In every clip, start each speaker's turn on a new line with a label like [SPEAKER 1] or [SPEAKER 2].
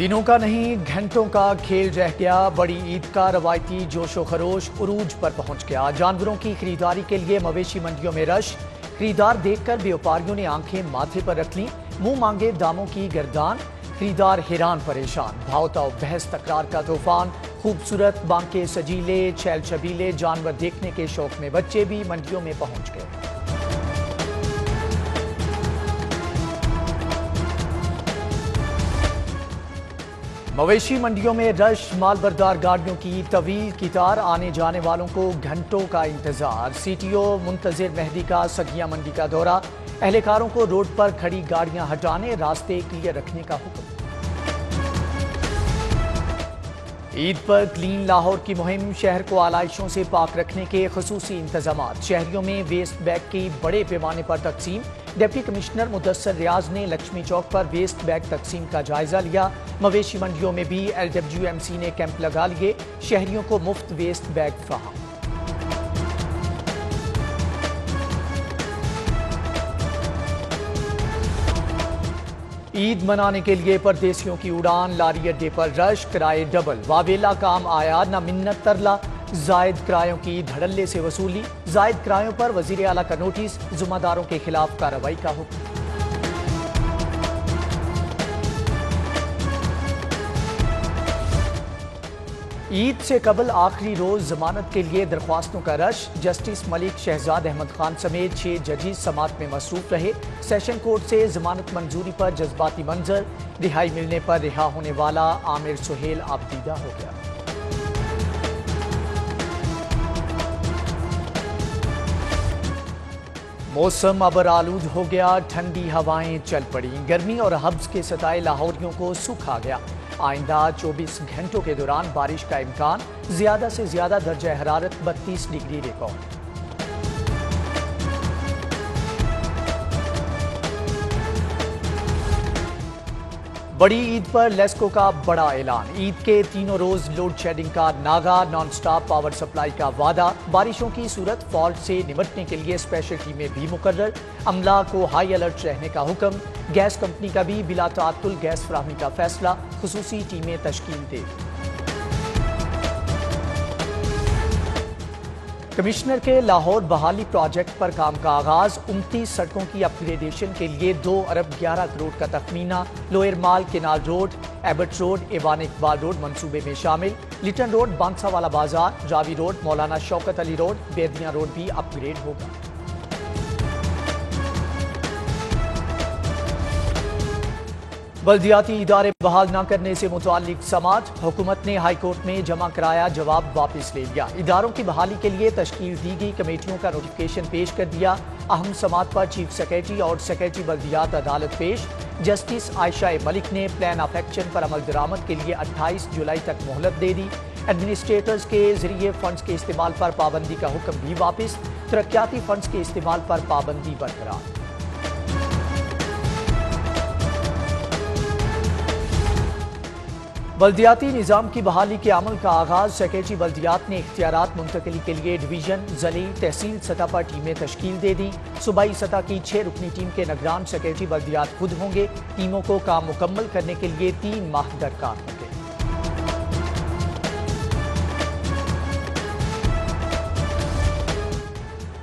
[SPEAKER 1] دنوں کا نہیں گھنٹوں کا کھیل رہ گیا۔ بڑی عید کا روایتی جوش و خروش عروج پر پہنچ گیا۔ جانوروں کی خریداری کے لیے مویشی منڈیوں میں رش۔ خریدار دیکھ کر بیوپاریوں نے آنکھیں ماتھے پر رکھ لیں۔ منہ مانگے داموں کی گردان، خریدار حیران پریشان۔ بھاؤ تاؤ بحث تکرار کا طوفان۔ خوبصورت بانکے سجیلے چھیل چھبیلے جانور دیکھنے کے شوق میں بچے بھی منڈیوں میں پہنچ گئے۔ مویشی منڈیوں میں رش، مال بردار گاڑیوں کی طویل قطار، آنے جانے والوں کو گھنٹوں کا انتظار۔ سی ٹی او منتظر مہدی کا سگیاں منڈی کا دورہ، اہلکاروں کو روڈ پر کھڑی گاڑیاں ہٹانے، راستے کلیئر رکھنے کا حکم۔ عید پر کلین لاہور کی مہم، شہر کو آلائشوں سے پاک رکھنے کے خصوصی انتظامات۔ شہریوں میں ویسٹ بیگ کی بڑے پیمانے پر تقسیم۔ ڈپٹی کمشنر مدثر ریاض نے لکشمی چوک پر ویسٹ بیگ تقسیم کا جائزہ لیا۔ مویشی منڈیوں میں بھی LWMC نے کیمپ لگا لیے، شہریوں کو مفت ویسٹ بیگ فراہم۔ عید منانے کے لیے پردیسیوں کی اڑان، لاری اڈے پر رش، کرائے ڈبل۔ واویلا کام آیا نہ منت ترلا، زائد کرایوں کی دھڑلے سے وصولی۔ زائد کرایوں پر وزیر اعلیٰ کا نوٹس، ذمہ داروں کے خلاف کارروائی کا حکم۔ عید سے قبل آخری روز ضمانت کے لیے درخواستوں کا رش۔ جسٹس ملک شہزاد احمد خان سمیت 6 ججز سماعت میں مصروف رہے۔ سیشن کورٹ سے ضمانت منظوری پر جذباتی منظر، رہائی ملنے پر رہا ہونے والا عامر سہیل آبدیدہ ہو گیا۔ موسم ابر آلود ہو گیا، ٹھنڈی ہوائیں چل پڑیں، گرمی اور حبس کے ستائے لاہوریوں کو سکھ آ گیا۔ آئندہ 24 گھنٹوں کے دوران بارش کا امکان، زیادہ سے زیادہ درجہ حرارت 32 ڈگری ریکارڈ۔ بڑی عید پر لیسکو کا بڑا اعلان، عید کے تینوں روز لوڈ شیڈنگ کا ناغہ، نان سٹاپ پاور سپلائی کا وعدہ۔ بارشوں کی صورت فالٹ سے نمٹنے کے لیے اسپیشل ٹیمیں بھی مقرر، عملہ کو ہائی الرٹ رہنے کا حکم۔ گیس کمپنی کا بھی بلا تعطل گیس فراہمی کا فیصلہ، خصوصی ٹیمیں تشکیل دے۔ کمشنر کے لاہور بحالی پروجیکٹ پر کام کا آغاز، 29 سڑکوں کی اپ گریڈیشن کے لیے 2 ارب 11 کروڑ کا تخمینہ۔ لوئر مال کینال روڈ، ایبٹ روڈ، ایوان اقبال روڈ منصوبے میں شامل۔ لٹن روڈ، بانسا والا بازار، راوی روڈ، مولانا شوکت علی روڈ، بیدیاں روڈ بھی اپ گریڈ ہوگا۔ بلدیاتی ادارے بحال نہ کرنے سے متعلق سماعت، حکومت نے ہائی کورٹ میں جمع کرایا، جواب واپس لے لیا۔ اداروں کی بحالی کے لیے تشکیل دی گئی کمیٹیوں کا نوٹیفکیشن پیش کر دیا۔ اہم سماعت پر چیف سیکریٹری اور سیکریٹری بلدیات عدالت پیش۔ جسٹس عائشہ ملک نے پلان آف ایکشن پر عمل درآمد کے لیے 28 جولائی تک مہلت دے دی۔ ایڈمنسٹریٹرز کے ذریعے فنڈز کے استعمال پر پابندی کا حکم بھی واپس، ترقیاتی فنڈز کے استعمال پر پابندی برقرار۔ بلدیاتی نظام کی بحالی کے عمل کا آغاز، سیکریٹری بلدیات نے اختیارات منتقلی کے لیے ڈویژن، ضلعی، تحصیل سطح پر ٹیمیں تشکیل دے دیں۔ صوبائی سطح کی 6 رکنی ٹیم کے نگران سیکریٹری بلدیات خود ہوں گے۔ ٹیموں کو کام مکمل کرنے کے لیے 3 ماہ درکار ہوں گے۔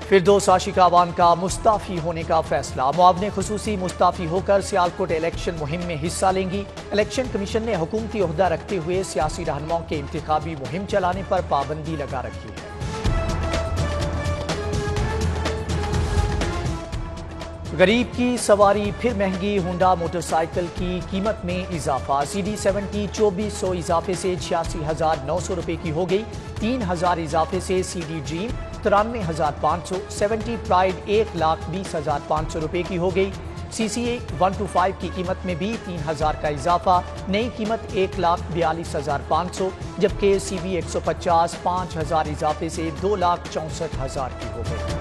[SPEAKER 1] فردوس عاشق اعوان کا مستعفی ہونے کا فیصلہ، معاون خصوصی مستعفی ہو کر سیالکوٹ الیکشن مہم میں حصہ لیں گی۔ الیکشن کمیشن نے حکومتی عہدہ رکھتے ہوئے سیاسی رہنماؤں کے انتخابی مہم چلانے پر پابندی لگا رکھی ہے۔ غریب کی سواری پھر مہنگی، ہونڈا موٹر سائیکل کی قیمت میں اضافہ۔ CD70 2400 اضافے سے 86,900 روپے کی ہو گئی۔ 3,000 اضافے سے CD ڈریم 93,500، 70 پرائیڈ 1,20,500 روپے کی ہو گئی۔ CC 125 کی قیمت میں بھی 3,000 کا اضافہ، نئی قیمت 1,42,500، جبکہ CB 150 5,000 اضافے سے 2,64,000 کی ہو گئی۔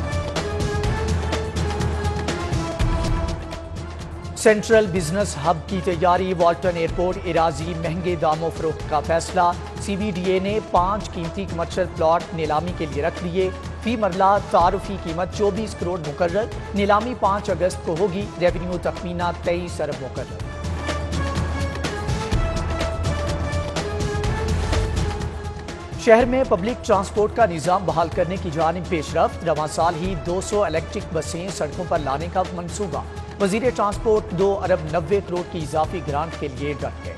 [SPEAKER 1] سینٹرل بزنس ہب کی تیاری، والٹن ایئرپورٹ اراضی مہنگے داموں فروخت کا فیصلہ۔ CBDA نے 5 قیمتی کمرشل پلاٹ نیلامی کے لیے رکھ لیے۔ فی مرلہ تعارفی قیمت 24 کروڑ مقرر، نیلامی 5 اگست کو ہوگی۔ ریونیو تخمینہ 23 ارب مقرر۔ شہر میں پبلک ٹرانسپورٹ کا نظام بحال کرنے کی جانب پیش رفت، رواں سال ہی 200 الیکٹرک بسیں سڑکوں پر لانے کا منصوبہ۔ وزیر ٹرانسپورٹ 2 ارب 90 کروڑ کی اضافی گرانٹ کے لیے ڈٹ گئے۔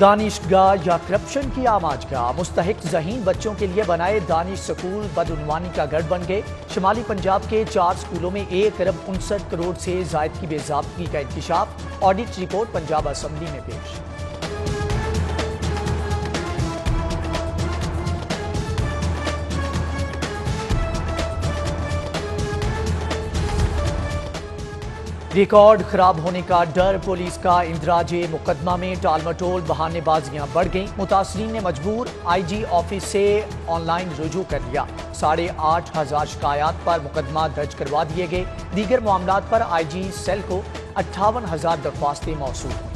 [SPEAKER 1] دانشگاہ یا کرپشن کی آماجگاہ، مستحق ذہین بچوں کے لیے بنائے دانش سکول بدعنوانی کا گڑھ بن گئے۔ شمالی پنجاب کے 4 سکولوں میں 1 ارب 59 کروڑ سے زائد کی بے ضابطگی کا انکشاف، آڈٹ رپورٹ پنجاب اسمبلی میں پیش۔ ریکارڈ خراب ہونے کا ڈر، پولیس کا اندراج مقدمہ میں ٹال مٹول، بہانے بازیاں بڑھ گئیں۔ متاثرین نے مجبور آئی جی آفس سے آن لائن رجوع کر لیا۔ 8,500 شکایات پر مقدمہ درج کروا دیے گئے۔ دیگر معاملات پر آئی جی سیل کو 58,000 درخواستیں موصول ہوئیں۔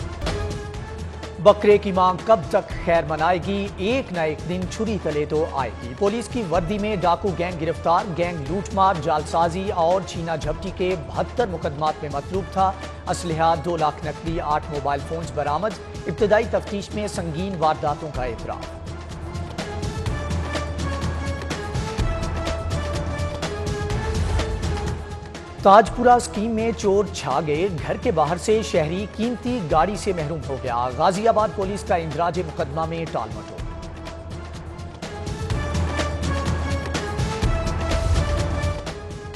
[SPEAKER 1] بکرے کی مانگ کب تک خیر منائے گی؟ ایک نہ ایک دن چھری تلے تو آئے گی۔ پولیس کی وردی میں ڈاکو گینگ گرفتار، گینگ لوٹ مار، جعلسازی اور چھینا جھپٹی کے 72 مقدمات میں مطلوب تھا۔ اسلحہ 2 لاکھ نقدی، 8 موبائل فونز برآمد۔ ابتدائی تفتیش میں سنگین وارداتوں کا اعتراف۔ تاج پورہ اسکیم میں چور چھا گئے، گھر کے باہر سے شہری قیمتی گاڑی سے محروم ہو گیا۔ غازی آباد پولیس کا اندراج مقدمہ میں ٹال مٹول۔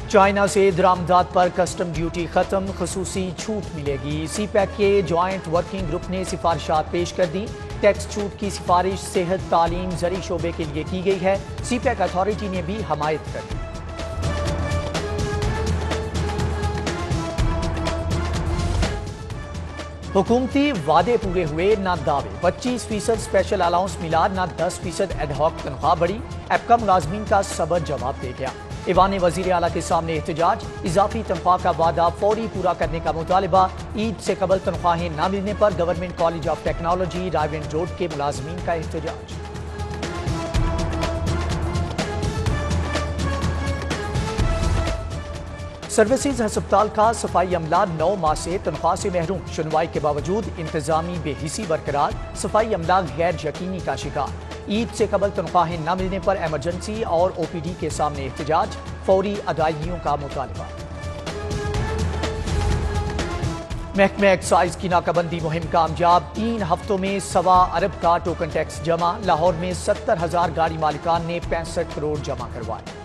[SPEAKER 1] چائنا سے درآمدات پر کسٹم ڈیوٹی ختم، خصوصی چھوٹ ملے گی۔ سی پیک کے جوائنٹ ورکنگ گروپ نے سفارشات پیش کر دی۔ ٹیکس چھوٹ کی سفارش صحت، تعلیم، زرعی شعبے کے لیے کی گئی ہے۔ سی پیک اتھارٹی نے بھی حمایت کر دی۔ حکومتی وعدے پورے ہوئے نہ دعوے، 25% اسپیشل الاؤنس ملا، نہ 10% ایڈ ہاک تنخواہ بڑھی۔ ایپکا ملازمین کا صبر جواب دے گیا۔ ایوان وزیر اعلیٰ کے سامنے احتجاج، اضافی تنخواہ کا وعدہ فوری پورا کرنے کا مطالبہ۔ عید سے قبل تنخواہیں نہ ملنے پر government college of technology Raiwind road کے ملازمین کا احتجاج۔ سروسز ہسپتال کا صفائی عملہ 9 ماہ سے تنخواہ سے محروم، سنوائی کے باوجود انتظامی بے حسی برقرار، صفائی عملہ غیر یقینی کا شکار۔ عید سے قبل تنخواہیں نہ ملنے پر ایمرجنسی اور او پی ڈی کے سامنے احتجاج، فوری ادائیگیوں کا مطالبہ۔ محکمہ ایکسائز کی ناکہ بندی مہم کامیاب، 3 ہفتوں میں 1.25 ارب کا ٹوکن ٹیکس جمع۔ لاہور میں 70,000 گاڑی مالکان نے 65 کروڑ جمع کروائے۔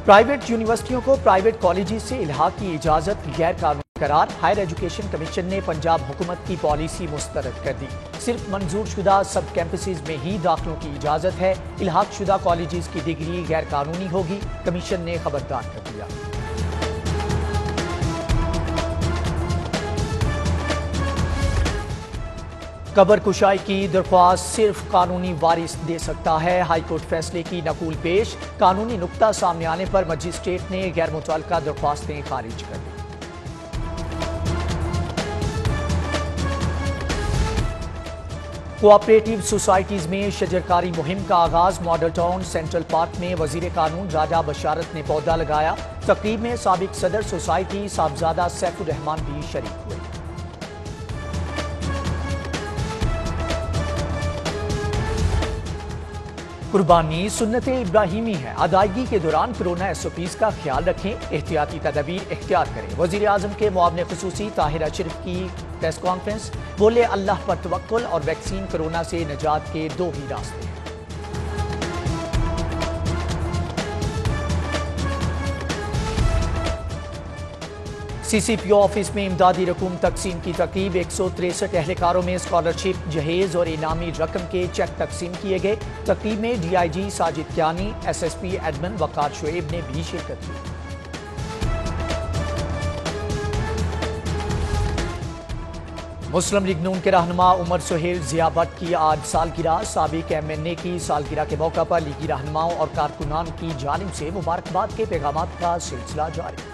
[SPEAKER 1] پرائیویٹ یونیورسٹیوں کو پرائیویٹ کالجز سے الحاق کی اجازت غیر قانونی قرار، ہائر ایجوکیشن کمیشن نے پنجاب حکومت کی پالیسی مسترد کر دی۔ صرف منظور شدہ سب کیمپسز میں ہی داخلوں کی اجازت ہے، الحاق شدہ کالجز کی ڈگری غیر قانونی ہوگی، کمیشن نے خبردار کر دیا۔ قبر کشائی کی درخواست صرف قانونی وارث دے سکتا ہے، ہائی کورٹ فیصلے کی نقول پیش۔ قانونی نقطہ سامنے آنے پر مجسٹریٹ نے غیر متعلقہ درخواستیں خارج کر دیں۔ کوآپریٹیو سوسائٹیز میں شجرکاری مہم کا آغاز، ماڈل ٹاؤن سینٹرل پارک میں وزیر قانون راجہ بشارت نے پودا لگایا۔ تقریب میں سابق صدر سوسائٹی صاحبزادہ سیف الرحمان بھی شریک ہوئے۔ قربانی سنت ابراہیمی ہے، ادائیگی کے دوران کورونا ایس او پیز کا خیال رکھیں، احتیاطی تدابیر اختیار کریں۔ وزیر اعظم کے معاون خصوصی طاہر اشرف کی پریس کانفرنس، بولے اللہ پر توکل اور ویکسین کورونا سے نجات کے 2 ہی راستے ہیں۔ سی سی پی او آفس میں امدادی رقوم تقسیم کی تقریب، 163 اہلکاروں میں اسکالرشپ، جہیز اور انعامی رقم کے چیک تقسیم کیے گئے۔ تقریب میں D I G Sajid Kiani, S S P admin Waqar Shoaib نے بھی شرکت کی۔ مسلم لیگ نون کے رہنما عمر سہیل ضیاء بٹ کی آج سالگرہ، سابق ایم این اے کی سالگرہ کے موقع پر لیگی رہنماؤں اور کارکنان کی جانب سے مبارکباد کے پیغامات کا سلسلہ جاری۔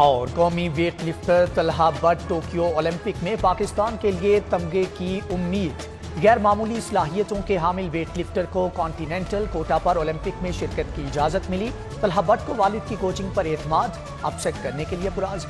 [SPEAKER 1] اور قومی weight lifter Talha Butt Tokyo Olympic میں پاکستان کے لیے تمغے کی امید، غیر معمولی صلاحیتوں کے حامل ویٹ لفٹر کو کانٹیننٹل کوٹا پر اولمپک میں شرکت کی اجازت ملی۔ طلحہ بٹ کو والد کی کوچنگ پر اعتماد، اپ سیٹ کرنے کے لیے پرعزم۔